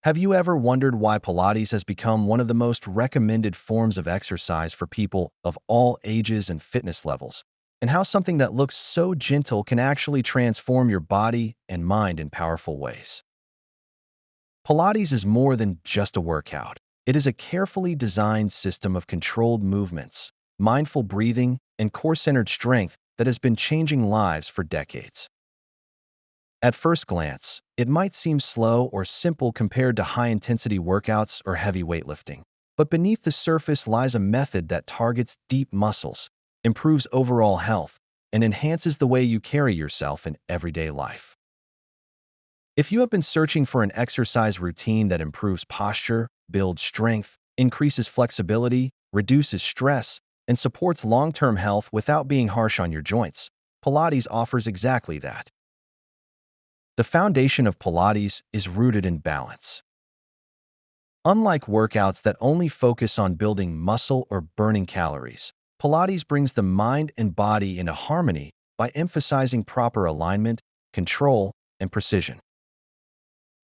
Have you ever wondered why Pilates has become one of the most recommended forms of exercise for people of all ages and fitness levels, and how something that looks so gentle can actually transform your body and mind in powerful ways? Pilates is more than just a workout. It is a carefully designed system of controlled movements, mindful breathing, and core-centered strength that has been changing lives for decades. At first glance, it might seem slow or simple compared to high-intensity workouts or heavy weightlifting. But beneath the surface lies a method that targets deep muscles, improves overall health, and enhances the way you carry yourself in everyday life. If you have been searching for an exercise routine that improves posture, builds strength, increases flexibility, reduces stress, and supports long-term health without being harsh on your joints, Pilates offers exactly that. The foundation of Pilates is rooted in balance. Unlike workouts that only focus on building muscle or burning calories, Pilates brings the mind and body into harmony by emphasizing proper alignment, control, and precision.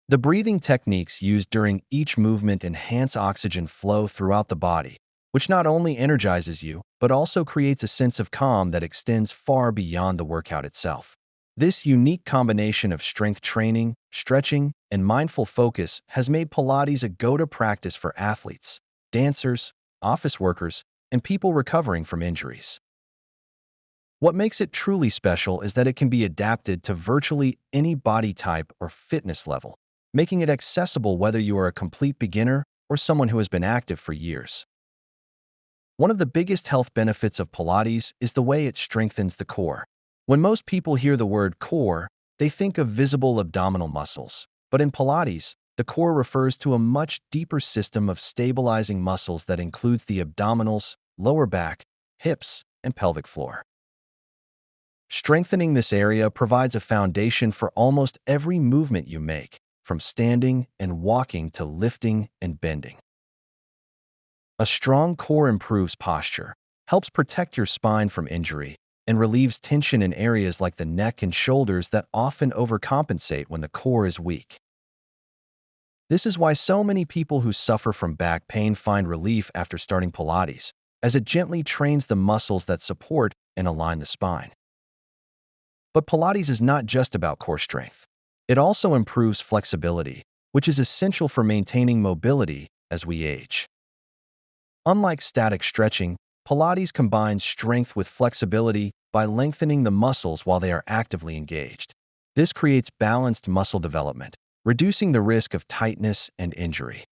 The breathing techniques used during each movement enhance oxygen flow throughout the body, which not only energizes you, but also creates a sense of calm that extends far beyond the workout itself. This unique combination of strength training, stretching, and mindful focus has made Pilates a go-to practice for athletes, dancers, office workers, and people recovering from injuries. What makes it truly special is that it can be adapted to virtually any body type or fitness level, making it accessible whether you are a complete beginner or someone who has been active for years. One of the biggest health benefits of Pilates is the way it strengthens the core. When most people hear the word core, they think of visible abdominal muscles. But in Pilates, the core refers to a much deeper system of stabilizing muscles that includes the abdominals, lower back, hips, and pelvic floor. Strengthening this area provides a foundation for almost every movement you make, from standing and walking to lifting and bending. A strong core improves posture, helps protect your spine from injury, and relieves tension in areas like the neck and shoulders that often overcompensate when the core is weak. This is why so many people who suffer from back pain find relief after starting Pilates, as it gently trains the muscles that support and align the spine. But Pilates is not just about core strength. It also improves flexibility, which is essential for maintaining mobility as we age. Unlike static stretching, Pilates combines strength with flexibility by lengthening the muscles while they are actively engaged. This creates balanced muscle development, reducing the risk of tightness and injury.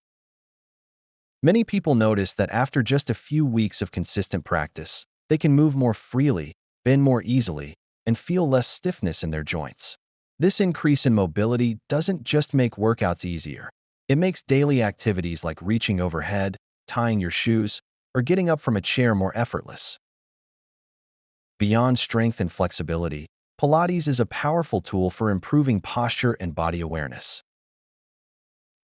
Many people notice that after just a few weeks of consistent practice, they can move more freely, bend more easily, and feel less stiffness in their joints. This increase in mobility doesn't just make workouts easier. It makes daily activities like reaching overhead, tying your shoes, or getting up from a chair more effortless. Beyond strength and flexibility, Pilates is a powerful tool for improving posture and body awareness.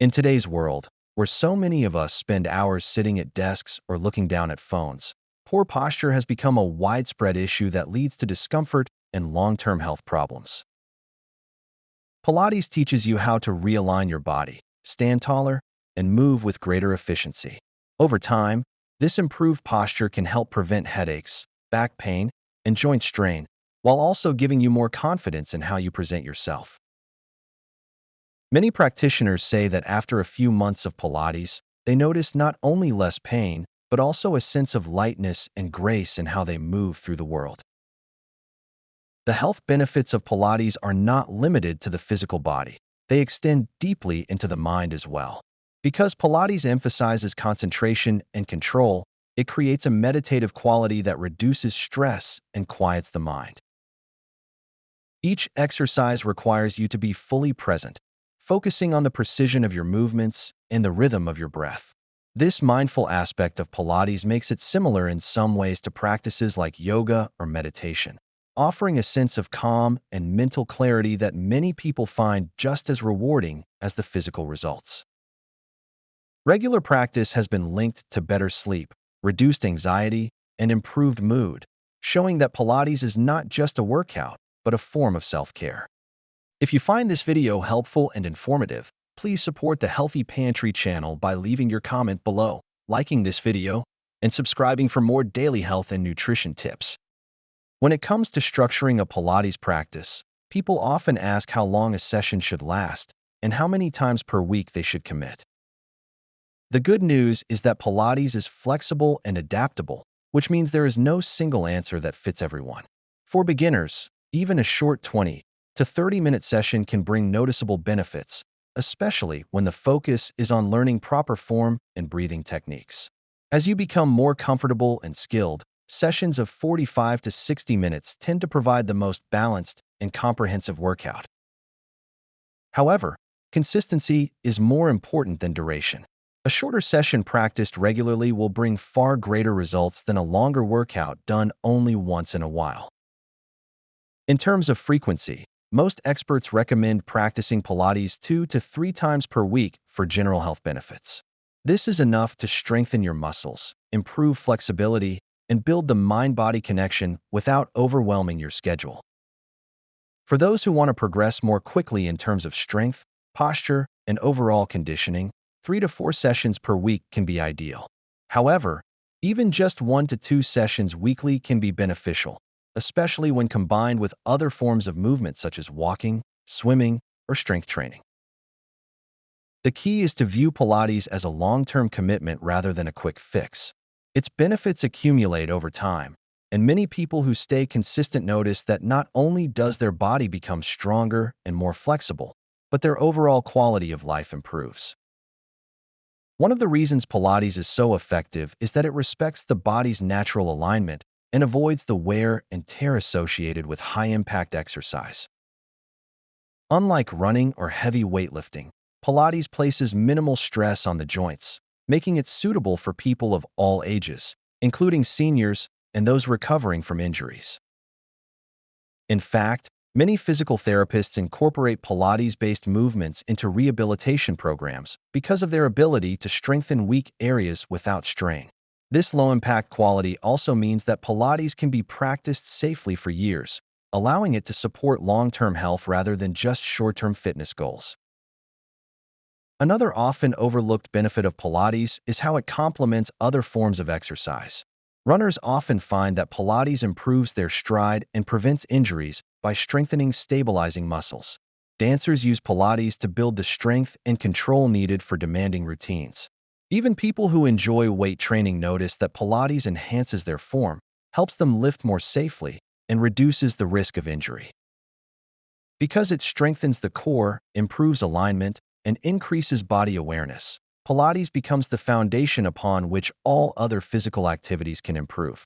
In today's world, where so many of us spend hours sitting at desks or looking down at phones, poor posture has become a widespread issue that leads to discomfort and long-term health problems. Pilates teaches you how to realign your body, stand taller, and move with greater efficiency. Over time, this improved posture can help prevent headaches, back pain, and joint strain, while also giving you more confidence in how you present yourself. Many practitioners say that after a few months of Pilates, they notice not only less pain, but also a sense of lightness and grace in how they move through the world. The health benefits of Pilates are not limited to the physical body. They extend deeply into the mind as well. Because Pilates emphasizes concentration and control, it creates a meditative quality that reduces stress and quiets the mind. Each exercise requires you to be fully present, focusing on the precision of your movements and the rhythm of your breath. This mindful aspect of Pilates makes it similar in some ways to practices like yoga or meditation, offering a sense of calm and mental clarity that many people find just as rewarding as the physical results. Regular practice has been linked to better sleep, reduced anxiety, and improved mood, showing that Pilates is not just a workout, but a form of self-care. If you find this video helpful and informative, please support the Healthy Pantry channel by leaving your comment below, liking this video, and subscribing for more daily health and nutrition tips. When it comes to structuring a Pilates practice, people often ask how long a session should last and how many times per week they should commit. The good news is that Pilates is flexible and adaptable, which means there is no single answer that fits everyone. For beginners, even a short 20 to 30-minute session can bring noticeable benefits, especially when the focus is on learning proper form and breathing techniques. As you become more comfortable and skilled, sessions of 45 to 60 minutes tend to provide the most balanced and comprehensive workout. However, consistency is more important than duration. A shorter session practiced regularly will bring far greater results than a longer workout done only once in a while. In terms of frequency, most experts recommend practicing Pilates 2 to 3 times per week for general health benefits. This is enough to strengthen your muscles, improve flexibility, and build the mind-body connection without overwhelming your schedule. For those who want to progress more quickly in terms of strength, posture, and overall conditioning, 3 to 4 sessions per week can be ideal. However, even just 1 to 2 sessions weekly can be beneficial, especially when combined with other forms of movement such as walking, swimming, or strength training. The key is to view Pilates as a long-term commitment rather than a quick fix. Its benefits accumulate over time, and many people who stay consistent notice that not only does their body become stronger and more flexible, but their overall quality of life improves. One of the reasons Pilates is so effective is that it respects the body's natural alignment and avoids the wear and tear associated with high-impact exercise. Unlike running or heavy weightlifting, Pilates places minimal stress on the joints, making it suitable for people of all ages, including seniors and those recovering from injuries. In fact, many physical therapists incorporate Pilates-based movements into rehabilitation programs because of their ability to strengthen weak areas without strain. This low-impact quality also means that Pilates can be practiced safely for years, allowing it to support long-term health rather than just short-term fitness goals. Another often overlooked benefit of Pilates is how it complements other forms of exercise. Runners often find that Pilates improves their stride and prevents injuries by strengthening stabilizing muscles. Dancers use Pilates to build the strength and control needed for demanding routines. Even people who enjoy weight training notice that Pilates enhances their form, helps them lift more safely, and reduces the risk of injury. Because it strengthens the core, improves alignment, and increases body awareness, Pilates becomes the foundation upon which all other physical activities can improve.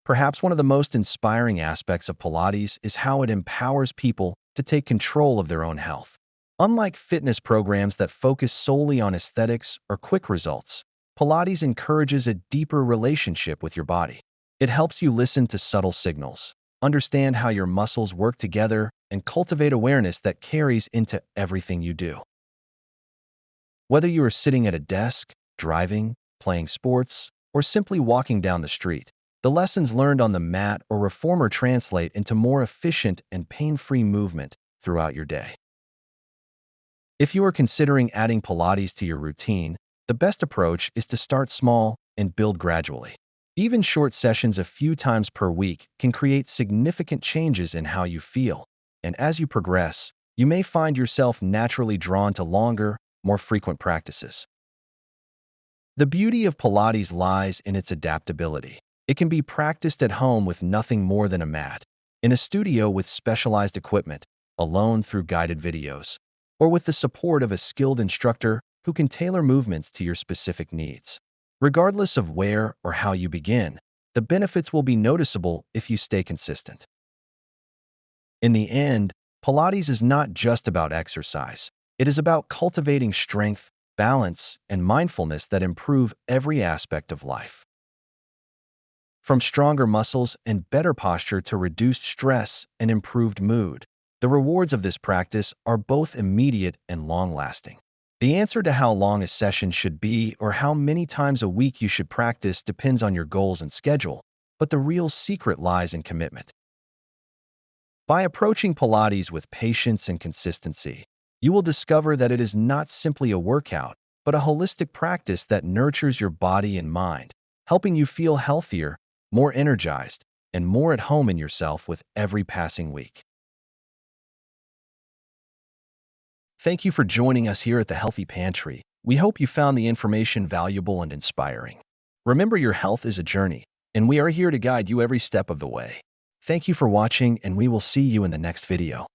Perhaps one of the most inspiring aspects of Pilates is how it empowers people to take control of their own health. Unlike fitness programs that focus solely on aesthetics or quick results, Pilates encourages a deeper relationship with your body. It helps you listen to subtle signals, understand how your muscles work together, and cultivate awareness that carries into everything you do. Whether you are sitting at a desk, driving, playing sports, or simply walking down the street, the lessons learned on the mat or reformer translate into more efficient and pain-free movement throughout your day. If you are considering adding Pilates to your routine, the best approach is to start small and build gradually. Even short sessions a few times per week can create significant changes in how you feel, and as you progress, you may find yourself naturally drawn to longer, more frequent practices. The beauty of Pilates lies in its adaptability. It can be practiced at home with nothing more than a mat, in a studio with specialized equipment, alone through guided videos, or with the support of a skilled instructor who can tailor movements to your specific needs. Regardless of where or how you begin, the benefits will be noticeable if you stay consistent. In the end, Pilates is not just about exercise. It is about cultivating strength, balance, and mindfulness that improve every aspect of life. From stronger muscles and better posture to reduced stress and improved mood, the rewards of this practice are both immediate and long-lasting. The answer to how long a session should be or how many times a week you should practice depends on your goals and schedule, but the real secret lies in commitment. By approaching Pilates with patience and consistency, You will discover that it is not simply a workout, but a holistic practice that nurtures your body and mind, helping you feel healthier, more energized, and more at home in yourself with every passing week. Thank you for joining us here at the Healthy Pantry. We hope you found the information valuable and inspiring. Remember, your health is a journey, and we are here to guide you every step of the way. Thank you for watching, and we will see you in the next video.